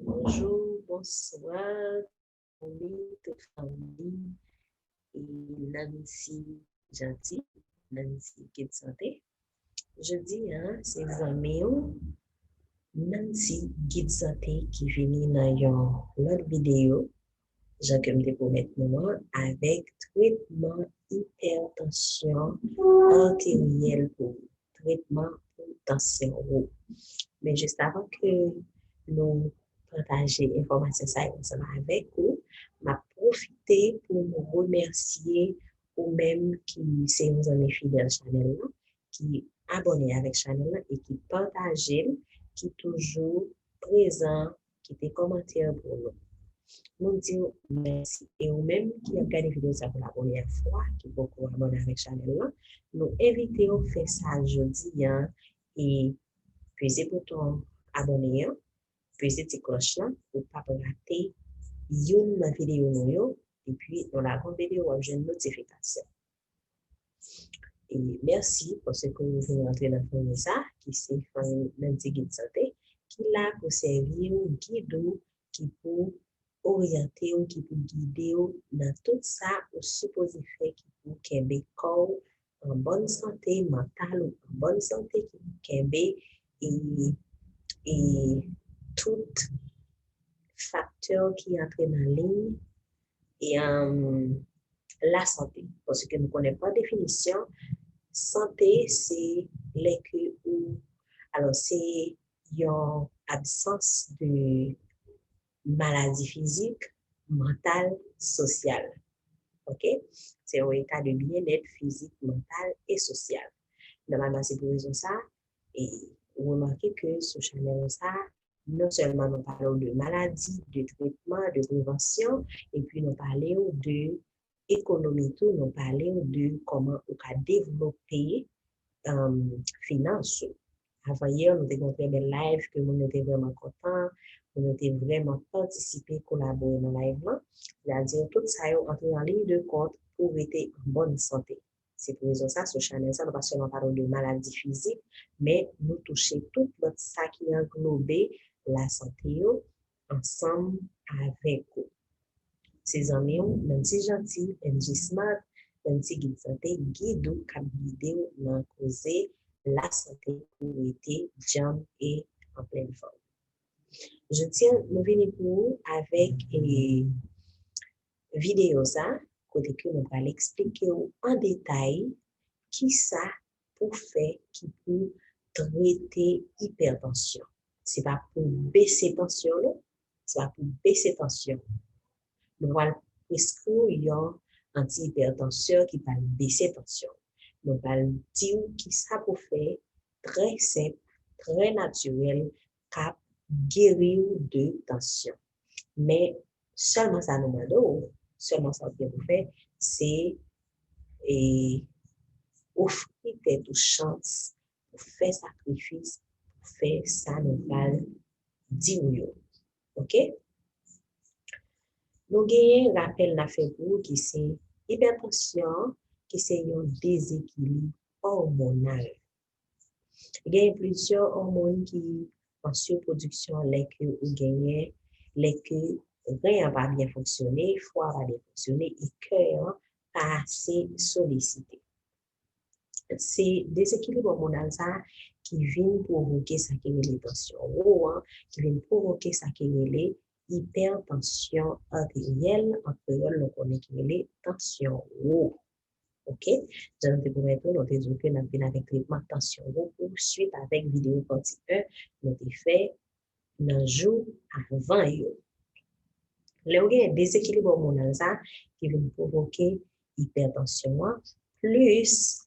Bonjour, bonsoir, toute famille et Nancy Gentil, Nancy Kid Santé. Je dis, c'est amis, Nancy Guide Santé qui vient dans l'autre vidéo, j'ai comme des pour mettre moi avec traitement hypertension artérielle pour traitement pour tension haut. Mais juste avant que nous partager l'information ça ensemble avec vous, m'a profité pour vous remercier ou même qui c'est nos amis fidèles Chanel là, qui abonnés avec Chanel et qui partagent, qui toujours présent, qui fait commentaires pour nous. Nous disons merci. Et ou même qui a regardé vidéo ça pour la première fois, qui beaucoup abonné avec Chanel là, nous invitons à faire ça aujourd'hui et pesez bouton abonner, pesez cette cloche là pour ne pas rater une vidéo nous et puis dans la grande vidéo j'ai une notification. Et merci parce que vous venez entrer dans le ça qui c'est Nancy Guide Santé qui là pour servir guide qui pour orienter ou qui pour guider dans tout ça au supposé fait qui pour qu'un corps en bonne santé mentale ou en bonne santé qui pour et tout facteur qui entre dans la ligne et la santé. Parce que nous ne connaissons pas la définition. Santé, c'est alors c'est une absence de maladie physique, mentale, sociale. OK? C'est un état de bien-être physique, mental et social. Normalement, c'est pour raison ça. Et vous remarquez que sur Chanel, ça, non seulement nous parlons de maladies, de traitement, de prévention, et puis nous parlons de économie, tout, nous parlons de comment on peut développer finances. Avant hier, nous avons fait des lives que nous étions vraiment contents, nous étions vraiment participé, collaboré dans le live. C'est-à-dire, tout ça est entré en ligne de compte pour être en bonne santé. C'est pour raison ça, sur Chanel, ça, nous pas seulement parler de maladies physiques, mais nous toucher tout notre ça qui englobe la santé ensemble avec vous. Ces amis, même si gentil, même si smart, même si guide santé, guide ou cap guide dans causer la santé pour être jam et en pleine forme. Je tiens, nous venons pour vous avec une vidéo ça, côté que nous allons expliquer en détail qui ça pour faire qui peut traiter hypertension. C'est pas pour baisser tension, c'est pas pour baisser tension. Nous allons prescrire un antihypertenseur qui va baisser tension. Nous allons dire qui ça pour faire très simple, très naturel, cap guérir de tension. Mais seulement ça nous demande, seulement ça que vous faites, c'est offrir des chances pour faire sacrifice, pour faire ça, nous allons dire OK? Nous avons un rappel n'a fait pour qui c'est hypertension, qui c'est un déséquilibre hormonal. Il y a plusieurs hormones qui en surproduction, les que vous gagnez, les que rien va bien fonctionner, foie va bien fonctionner et cœur pas assez sollicité. C'est déséquilibre hormonal ça qui vient provoquer ça qui est les tensions, qui vient provoquer ça qui est les hypertension artérielle, en créole, on connaît qui est les tensions haut. OK? Dans le moment nous avons dit que nous avons avec traitement tension haut pour suite avec vidéo partie 1, nous avons fait dans le jour avant. Là, il y a un déséquilibre hormonal ça qui vient provoquer hypertension plus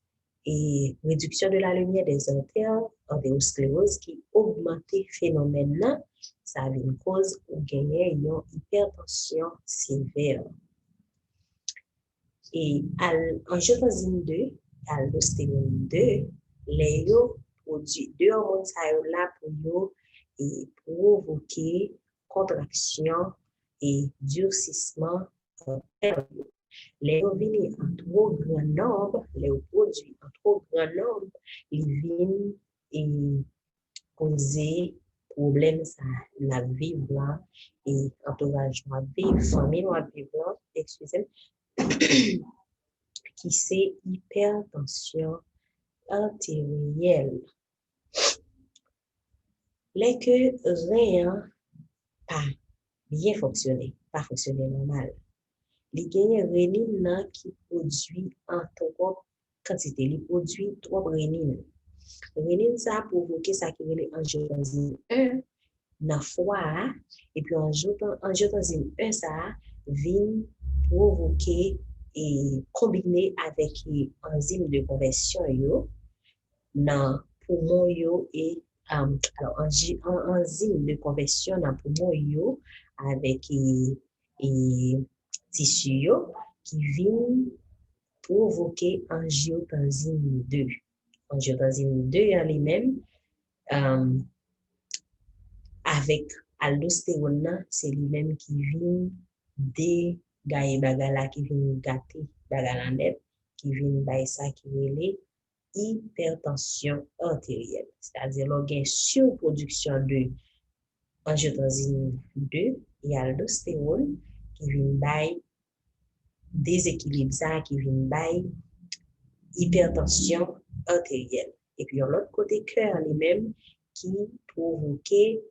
et réduction de la lumière des artères, artériosclérose qui augmente le phénomène là, ça a une cause ou gagner une hypertension sévère. Et angiotensin 2, aldostérone 2, les produits deux hormones là pour provoquer contraction et durcissement les viennent en trop grand nombre, les produits en trop grand nombre, ils viennent et causer problème ça la vivre là et entourage à vivre, famille à vivre là, excusez, qui c'est hypertension artérielle. Les que rien pas bien fonctionner, pas fonctionner normal. Les gagnent rénine qui produit en trop quantité, il produit trop rénine. Rénine ça provoque ça qui est angiotensine 1 dans foie et puis angiotensine 1 ça vient provoquer et combiner avec enzyme de conversion yo dans poumon yo et alors enzyme de conversion dans poumon yo avec et tissu yo qui vient provoquer angiotensine 2. Angiotensine 2 en lui-même avec aldostérone, c'est lui-même qui vient dégager bagala, qui vient gâter bagala net, qui vient bailler ça qui est hypertension artérielle. C'est-à-dire l'organe surproduction de angiotensine 2 et aldostérone qui vient bailler déséquilibre ça, qui vient bailler hypertension artérielle. Et puis, l'autre côté, cœur lui-même qui provoquait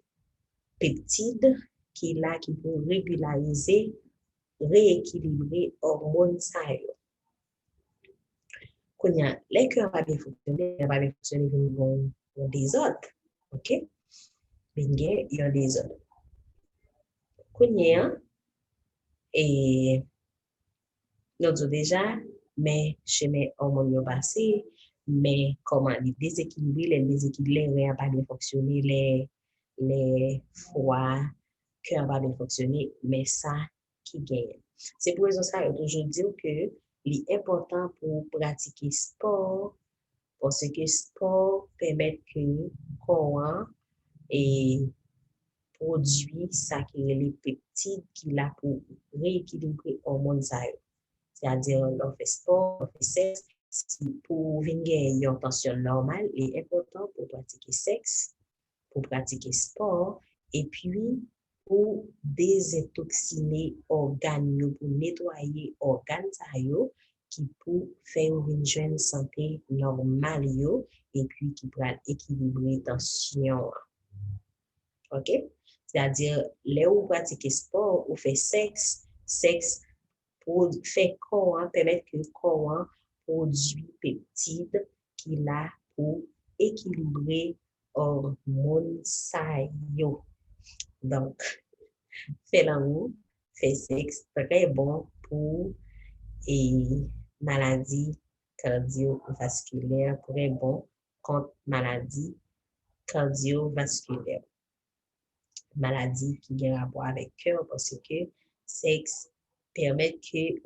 peptide qui est là qui peut régulariser, rééquilibrer hormones ça. Quand les cœurs va bien fonctionner, va bien fonctionner dans des autres. OK? Bien, il y a des autres. Quand et nous avons déjà, mais chez mes hormones passées, mais comment les déséquilibrer, rien pas bien fonctionner, les foies, cœur va bien fonctionner, mais ça qui gagne. C'est pour ça que je toujours dis que l'important pour pratiquer sport, parce que sport permet que corps et produit ça qui est les peptides qui là pour rééquilibrer hormones. C'est-à-dire, on fait sport, on fait sexe. Pour venir une tension normale, il est important pour pratiquer sexe, pour pratiquer sport, et puis pour désintoxiner organes, pour nettoyer organes qui pour faire une jeune santé normale et puis qui pour équilibrer tension. OK? C'est-à-dire, là où pratiquer sport ou fait sexe pour faire corps, permettre que le corps produit peptides qui là pour équilibrer hormones ça yo. Donc, faire l'amour, faire sexe, très bon pour et maladie cardiovasculaire, très bon contre maladie cardiovasculaire. Maladie qui a rapport avec cœur parce que sexe permet que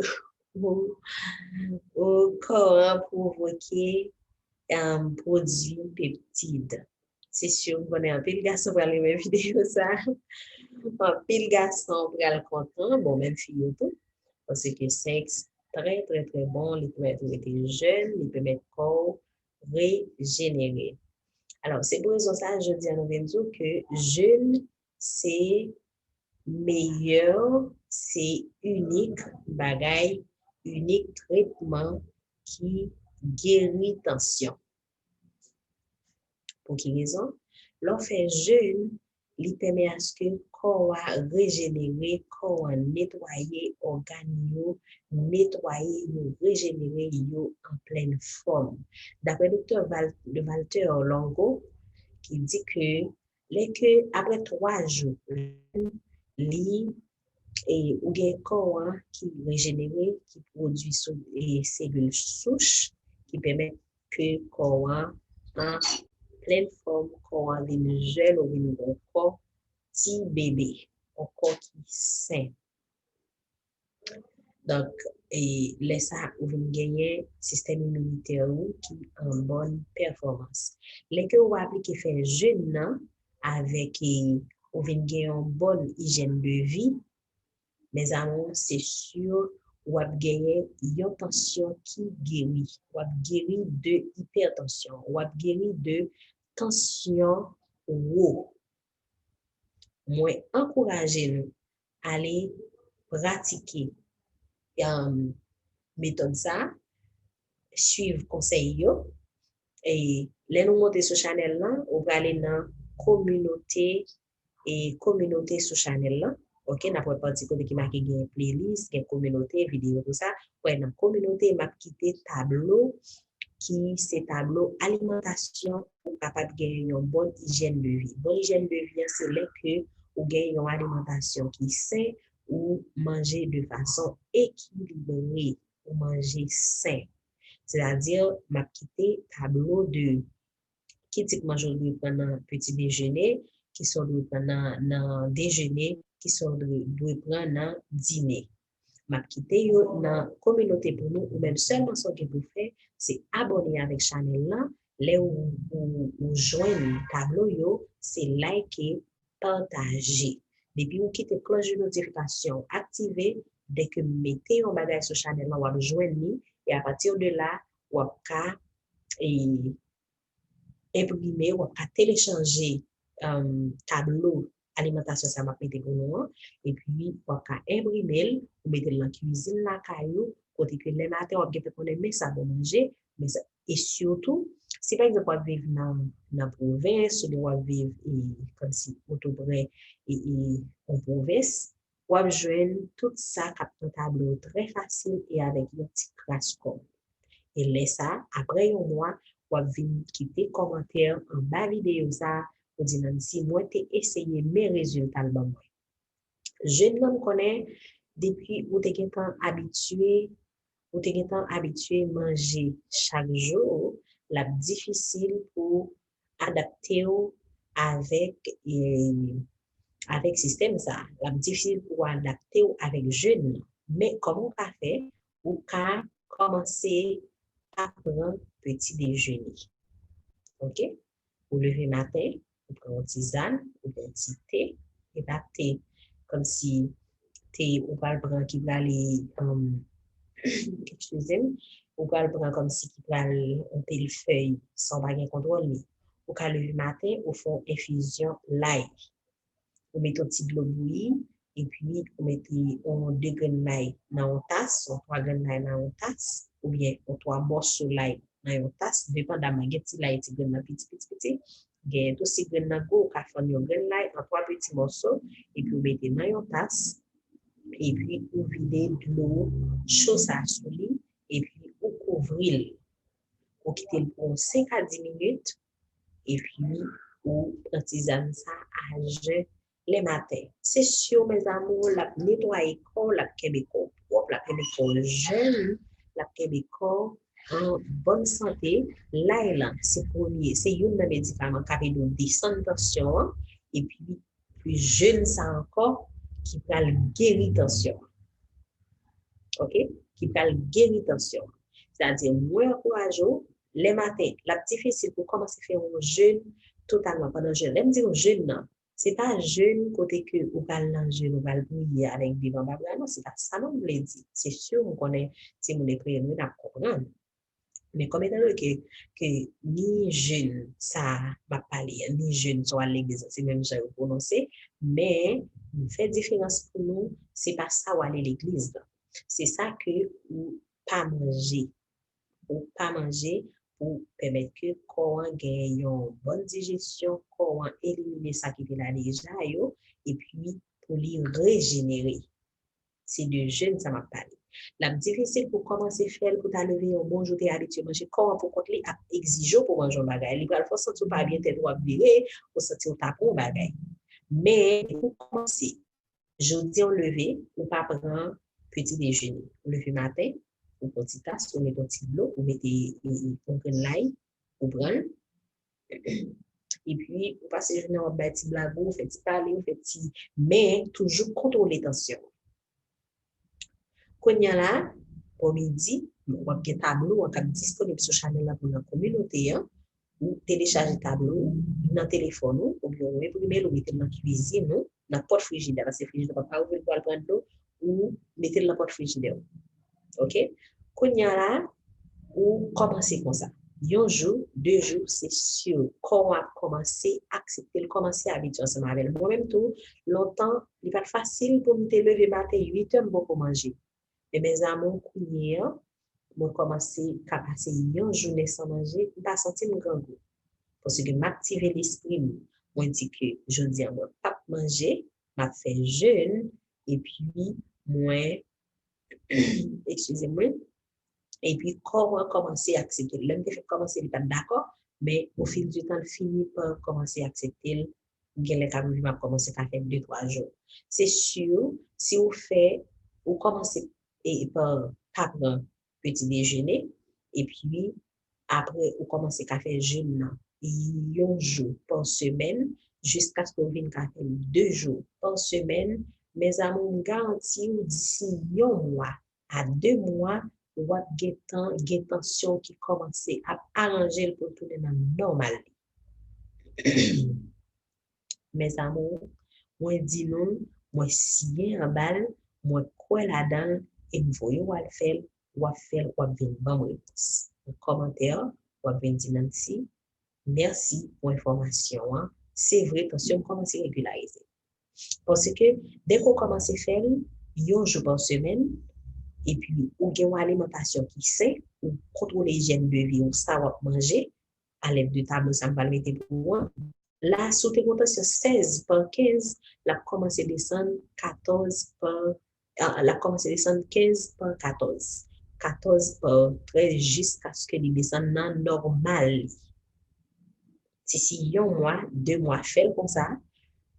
au corps provoquer un produit peptide. C'est sûr qu'on est un pile garçon pour aller voir vidéo ça. Un pile garçon pour aller content, bon même fille tout, parce que sexe très très très bon, il permet de être jeune, il permet de corps régénérer. Alors c'est pour ça je dis à nous que jeune c'est meilleur, c'est unique bagaille, unique traitement qui guérit tension. Pour quelle raison? L'on fait jeûne, il permet à ce que le corps régénérer, le corps nettoyer organes, nettoyer, régénérer en pleine forme. D'après le docteur Walter Longo, qui dit que après 3 jours, et ou gen corps qui régénère, qui produit des cellules souches qui permettent que corps en pleine forme, corps vient jeune ou vient un corps petit bébé, un corps qui est sain. Donc, et laisse ça ou vient gagner système immunitaire qui en bonne performance. Les que vous appliquez faire jeûne avec ou vient gagner une bonne hygiène de vie. Mes amours, c'est sûr, ou a gagné une tension qui guérit, ou a guéri de hypertension, ou a guéri de tension haut. moi encourager nous à aller pratiquer méthode ça, suivre conseil yo et les nous monter sur channel là, on va aller dans communauté et communauté sur channel là. OK, n'a pas parti côté qui marqué gain playlist, gain communauté, vidéo tout ça. Ouais, dans communauté m'a quitté tableau qui c'est tableau alimentation pour capable gagner une bonne hygiène de vie. Bonne hygiène de vie c'est là que ou gagne une alimentation qui sain ou manger de façon équilibrée ou manger sain. C'est-à-dire m'a quitté tableau de qui dit que manger pendant petit déjeuner, qui sont pendant déjeuner, qui sont prendre dîner. M'a quitté yo dans communauté pour nous ou même seulement ce que vous faites c'est abonner avec channel là les ou joindre tableau yo c'est liker partager depuis vous quittez cloche de notification activer dès que mettez un bagage sur channel là ou joindre et à partir de là ou ka et imprimer ou à télécharger tableau alimentation ça m'a pété pour nous et puis ou à imprimer ou mettre dans la cuisine la caillou côté que les matins on peut connaître mais ça bon manger mais ça, et surtout si par exemple on vivre dans province ou on vivre comme si autoprès et en province ou joindre tout ça cap tableau très facile et avec un petit crash comme et laisse ça après un mois ou venir quitter commentaire en bas vidéo ça pour dire si moi t'ai essayé mes résultats le moi je ne connais depuis où t'es habitué manger chaque jour la difficile pour adapter avec avec système ça la difficile pour adapter avec jeune mais comment on fait ou qu'à commencer à prendre petit déjeuner. OK? Vous levez matin, vous prenez une tisane, ou un petit thé, et là, thé, comme si thé, ou pas le prendre qui va aller, excusez-moi, ou pas le prendre comme si qui va un pile feuille sans baguette contrôle. Ou quand lever matin, vous faites infusion light. Vous mettez un petit de l'eau bouillie, et puis vous mettez 2 graines d'ail dans une tasse, 3 graines d'ail dans une tasse, ou bien 3 morceaux d'ail dans une tasse, dépendamment de si l'ail est grand petit. Gain tout si graines dans go, ka faire une graine d'ail en 3 petits morceaux, et puis vous mettez dans une tasse, et puis vous videz de l'eau chaude sur lui, et puis vous couvrez, vous quittez le pour 5 à 10 minutes, et puis vous utilisez ça à jeun les matins. C'est sûr, mes amours, la nettoyer corps, la québécois propre, la québécois jeune, la québécois en bonne santé. Là, c'est premier, c'est un médicament qui peut nous descendre tension, et puis plus jeune ça encore, qui peut guérir tension. OK? Qui peut guérir tension. C'est-à-dire, moins courageux, les matins, la difficile pour commencer à faire un jeûne totalement pendant jeûne. Même dire jeûne, non. C'est pas jeûne côté que ou va jeûne ou va bouillir avec des bambas. Non, c'est pas ça non me dit. C'est sûr on connaît si on est prêt nous n'a comprendre. Mais comme étant que ni jeûne ça va parler ni jeûne soit à l'église c'est même ça prononcer mais fait différence pour nous c'est pas ça ou aller à l'église. C'est ça que ou pas manger pour permettre que corps gagne une bonne digestion, corps éliminer ça qui est là déjà et puis pour lui régénérer. C'est de jeûne ça m'a parlé. La difficile pour commencer faire pour t'enlever un bon jour t'es habitué manger corps pour contre lui exigeant pour manger un bagage. Il va faut sentir pas bien tête droit virer, faut sentir ta pour bagage. Mais pour commencer, jeudi on lever ou pas prendre petit déjeuner. Lever matin ou petit tasse, ou mettez un petit l'eau, ou mettez un grain d'ail, ou bran. Et puis, vous passez journée en petit blago, vous faites parler, vous faites mais toujours contrôler tension. Quand il y a là, au midi, vous avez un tableau qui est disponible sur channel pour la communauté, ou télécharger tableau dans le téléphone, ou bien vous imprimez, vous mettez dans la cuisine, dans la porte frigidaire, parce que frigidaire ne va pas ouvrir pour prendre l'eau, ou mettez dans la porte frigidaire. OK? Quand il y a là, ou commencez comme ça. Un jour, 2 jours, c'est sûr. Qu'on a commencé à accepter, commencer à habituer ensemble avec moi-même tout. Longtemps, il n'est pas facile pour me lever matin 8 heures pour manger. Mais mes amours, moi commencé à passer une journée sans manger, je pas senti mon grand goût. Parce que m'activer l'esprit, moi dit que je dis à moi pas manger, m'a fait jeûne et puis moi excusez-moi et puis comment commencer à accepter. L'homme qui fait commencer il pas d'accord, mais au fil du temps il finit par commencer à accepter. Les cas m'a commencé à faire 2 3 jours. C'est sûr si vous faites vous commencez et par prendre petit déjeuner et puis après vous commencez à faire jeûne un jour par semaine jusqu'à ce que vous veniez à faire 2 jours par semaine. Mes amours garantis d'ici un mois à 2 mois ou gen tension qui commence à arranger pour tourner dans normal. Mes amours, moi dis non, moi signer en balle, moi quoi là-dedans et me voyez ou à faire ou à venir bon réponse. En commentaire, ou à venir dire Nancy, merci pour l'information. Hein. C'est vrai, attention, commence à régulariser. Parce que dès qu'on commence à faire, un jour par semaine, et puis ou gen une alimentation qui saine, ou contrôler l'hygiène de vie, ou ça va manger, à l'aide de tableau, ça va le mettre pour moi. Là, sous tes comptations 16 par 15, la commence à descendre 14 par, la commence à descendre 15 par 14. 14 par 13 jusqu'à ce que les descendent dans normal. Si un mois, 2 mois, fait comme ça,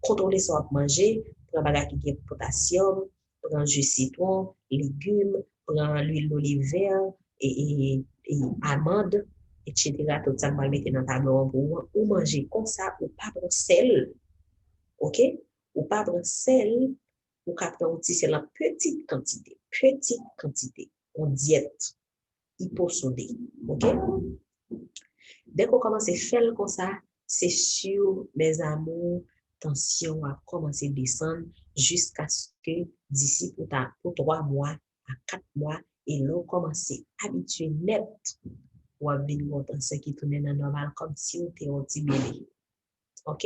contrôler ce qu'on manger, prendre bagage qui potassium, prendre jus citron, légumes, prendre l'huile d'olive vert et amandes, etc. Tout ça, on va le mettre dans le tableau pour ou manger comme ça, ou pas prendre sel, ok? Ou pas prendre sel, ou pas prendre petit sel en petite quantité, en diète hyposodée, ok? Dès qu'on commence à faire comme ça, c'est sûr, mes amours, tension a commencé à descendre jusqu'à ce que d'ici pour 3 mois à 4 mois, et là, on commence à habituer net ou à venir en tension qui tourne dans normal comme si on était un petit bébé. OK?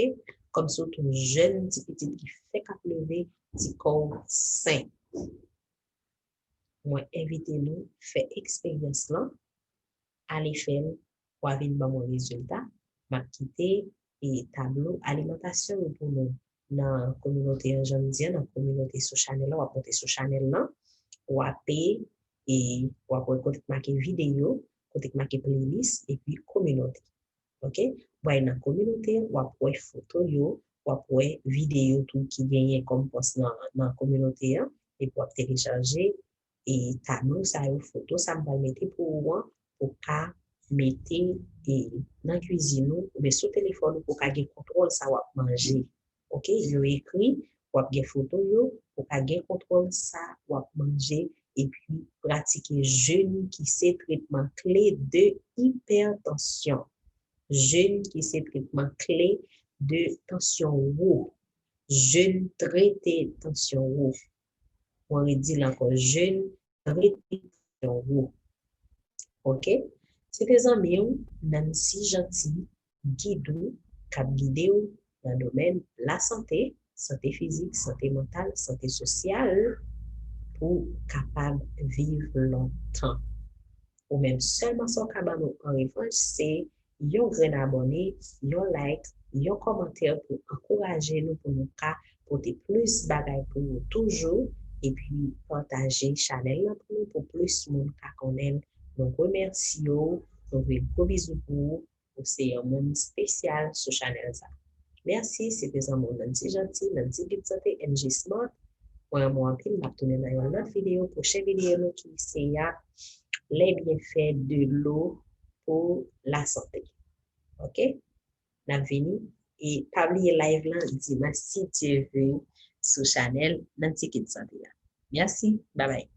Comme si on était un jeune petit qui fait qu'à lever, petit corps sain. Moi, invitez-nous, faire expérience là, aller faire pour avoir un résultat, m'a quitté et tableau alimentation pour nous dans la communauté janvier, dans la communauté sur Chanel, ou à monter sur Chanel là, ou à payer et ou à côté marquer vidéo, côté marquer playlist et puis communauté. OK? Dans la communauté, ou à voir photo yo, ou à voir vidéo tout qui gagne comme poste dans la communauté et pour télécharger et tableau ça une photo ça va mettre pour moi pour ka mettre et dans cuisine ou bien sur téléphone pour ka gen contrôle ça va manger. OK, yo écrit ou gen photo yo pour ka gen contrôle ça va manger et puis pratiquer jeûne qui c'est traitement clé de hypertension. Jeûne qui c'est traitement clé de tension haut. Jeûne traité tension haut. On dit encore jeûne traité tension haut. OK? C'est des amis, Nancy Gentil, guidou, cap guidéo dans le domaine de la santé, santé physique, santé mentale, santé sociale, pour capable vivre longtemps. Ou même seulement son capable en revanche, c'est yon grain abonné, yon like, yon commentaire pour encourager nous pour nous porter plus bagaille pour nous toujours et puis partager channel pour plus monde qu'on aime. Nous remercions, nous fais gros bisous pour c'est un monde spécial sur channel ça. Merci, c'était un monde Nancy Gentil, Nancy Good Santé, NG Smart. Moi, moi, pile, m'a tourné dans une autre vidéo, prochaine vidéo qui c'est les bienfaits de l'eau pour la santé. OK? N'a venu et pas oublier live là, dis-moi si tu veux sur Chanel, Nancy Good Santé. Merci, bye bye.